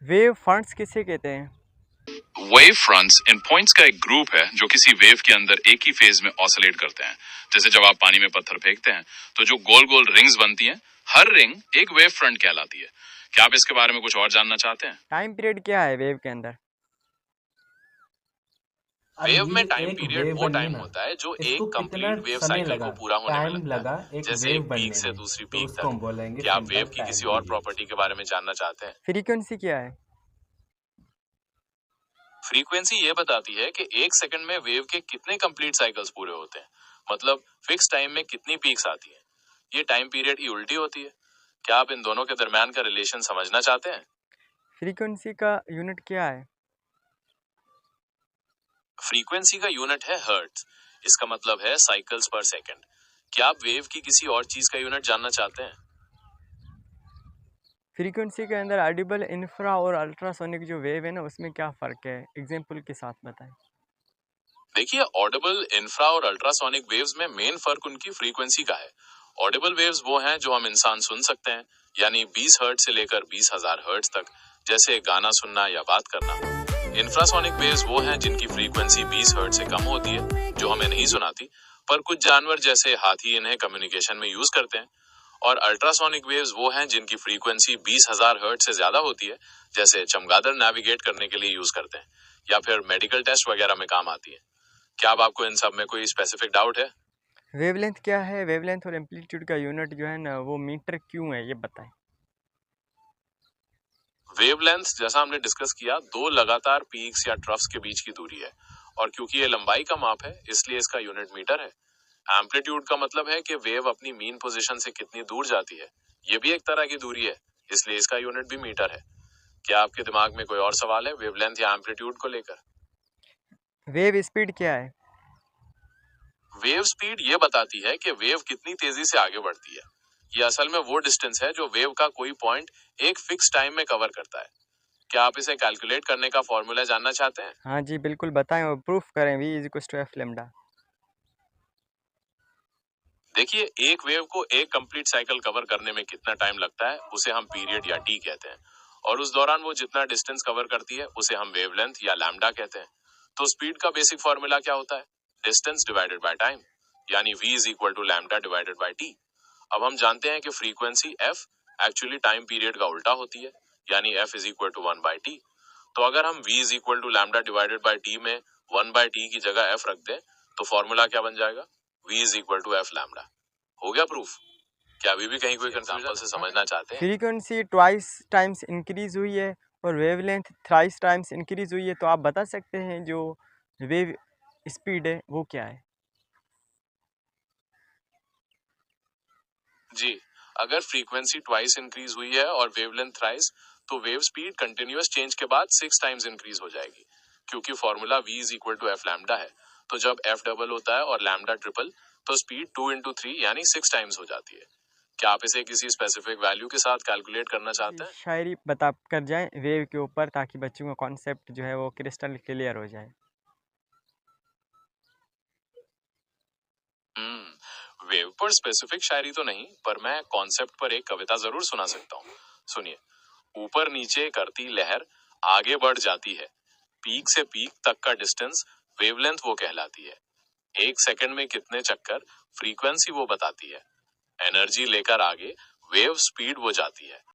Wave fronts किसे कहते हैं? वेव फ्रंट्स इन पॉइंट्स का एक ग्रुप है जो किसी वेव के अंदर एक ही फेज में ऑसिलेट करते हैं। जैसे जब आप पानी में पत्थर फेंकते हैं तो जो गोल गोल रिंग्स बनती हैं, हर रिंग एक वेव फ्रंट कहलाती है। क्या आप इसके बारे में कुछ और जानना चाहते हैं? टाइम पीरियड क्या है वेव के अंदर? अब वेव ये में टाइम एक पीरियड वेव वो बनी टाइम ना, होता है जो इसको एक कितना कंप्लीट वेव समय साइकिल लगा, को पूरा होने में टाइम लगता है, लगा एक जैसे वेव एक पीक बनने से में, दूसरी तो पीक उसको तक। हम बोलेंगे क्या आप वेव फिल्टर की टाइम किसी और पीरियड। प्रॉपर्टी के बारे में जानना चाहते हैं? फ्रीक्वेंसी क्या है? फ्रीक्वेंसी ये बताती है कि एक सेकंड में वेव के कितने कंप्लीट साइकिल्स पूरे होते हैं, मतलब फिक्स टाइम में कितनी पीक्स आती हैं। ये टाइम पीरियड की उल्टी होती है। क्या आप इन दोनों के दरमियान का रिलेशन समझना चाहते हैं? फ्रीक्वेंसी का यूनिट क्या है? फ्रीक्वेंसी का यूनिट है हर्ट्ज। इसका मतलब है साइकिल्स पर सेकंड। क्या आप वेव की किसी और चीज का यूनिट जानना चाहते हैं? फ्रीक्वेंसी के अंदर ऑडिबल, इंफ्रा और अल्ट्रासोनिक जो वेव है ना, उसमें क्या फ़र्क है? एग्जांपल के साथ बताएं। देखिए, ऑडिबल, इंफ्रा और अल्ट्रासोनिक वेव्स में मेन फर्क उनकी फ्रीक्वेंसी का है। ऑडिबल वेव्स वो हैं जो हम इंसान सुन सकते हैं, यानी 20 हर्ट्ज से लेकर 20,000 हर्ट्ज तक, जैसे गाना सुनना या बात करना। इंफ्रासोनिक वेव्स वो हैं जिनकी फ्रीक्वेंसी 20 हर्ट्ज से कम होती है, जो हमें नहीं सुनाती, पर कुछ जानवर जैसे हाथी इन्हें कम्युनिकेशन में यूज करते हैं। और अल्ट्रासोनिक वेव्स वो हैं जिनकी फ्रीक्वेंसी 20,000 हर्ट्ज से ज्यादा होती है, जैसे चमगादड़ नेविगेट करने के लिए यूज करते हैं या फिर मेडिकल टेस्ट वगैरह में काम आती है। क्या अब आपको इन सब में कोई स्पेसिफिक डाउट है? वेवलेंथ क्या है? वेवलेंथ और एम्पलीट्यूड का यूनिट जो है ना, वो मीटर क्यों है, ये बताएं। वेवलेंथ, जैसा हमने डिस्कस किया, दो लगातार पीक्स या ट्रफ्स के बीच की दूरी है, और क्योंकि ये लंबाई का माप है इसलिए इसका यूनिट मीटर है। एम्पलीट्यूड का मतलब है कि वेव अपनी मीन पोजीशन से कितनी दूर जाती है। ये भी एक तरह की दूरी है, इसलिए इसका यूनिट भी मीटर है। क्या आपके दिमाग में कोई और सवाल है वेवलेंथ या एम्पलीट्यूड को लेकर? वेव स्पीड क्या है? वेव स्पीड ये बताती है कि वेव कितनी तेजी से आगे बढ़ती है। ये असल में वो डिस्टेंस है जो वेव का कोई पॉइंट एक फिक्स टाइम में कवर करता है। क्या आप इसे कैलकुलेट करने का फॉर्मूला जानना चाहते हैं? हाँ जी बिल्कुल, बताएं और प्रूफ करें। v is equal to F lambda. देखिए, एक वेव को एक कंप्लीट साइकिल कवर करने में कितना टाइम लगता है उसे हम पीरियड या टी कहते हैं, और उस दौरान वो जितना डिस्टेंस कवर करती है उसे हम वेवलेंथ या लैम्डा कहते हैं। तो स्पीड का बेसिक फॉर्मूला क्या होता है? डिस्टेंस डिवाइडेड बाय टाइम, यानी v is equal to lambda divided by T. अब हम जानते हैं कि frequency f actually time period का उल्टा होती है, यानी f is equal to 1/t। तो अगर हम v is equal to lambda divided by T में 1/t की जगह f रख दें, तो फॉर्मूला क्या बन जाएगा? v is equal to f lambda. हो गया प्रूफ? क्या अभी भी कहीं कोई एग्जांपल से समझना चाहते हैं? फ्रीक्वेंसी ट्वाइस टाइम्स इंक्रीज हुई है और वेवलेंथ थ्राइस टाइम्स इंक्रीज हुई है, तो आप बता सकते हैं जो वेव स्पीड है वो क्या है? जी, अगर फ्रीक्वेंसी ट्वाइस इंक्रीज हुई है और वेवलेंथ थ्राइस, तो वेव स्पीड कंटिन्यूअस चेंज के बाद 6 टाइम्स इंक्रीज हो जाएगी, क्योंकि formula v is equal to F lambda है। तो जब f डबल होता है और लैम्डा ट्रिपल, तो स्पीड 2 इंटू 3 यानी 6 टाइम्स हो जाती है। क्या आप इसे किसी स्पेसिफिक वैल्यू के साथ कैलकुलेट करना चाहते जी, हैं? शायरी बता कर जाएं वेव के ऊपर, ताकि बच्चों का कॉन्सेप्ट जो है वो क्रिस्टल क्लियर हो जाए। वेव पर स्पेसिफिक शायरी तो नहीं, पर मैं कॉन्सेप्ट पर एक कविता जरूर सुना सकता हूँ। सुनिए। ऊपर नीचे करती लहर आगे बढ़ जाती है, पीक से पीक तक का डिस्टेंस वेवलेंथ वो कहलाती है। एक सेकंड में कितने चक्कर, फ्रीक्वेंसी वो बताती है। एनर्जी लेकर आगे वेव स्पीड वो जाती है।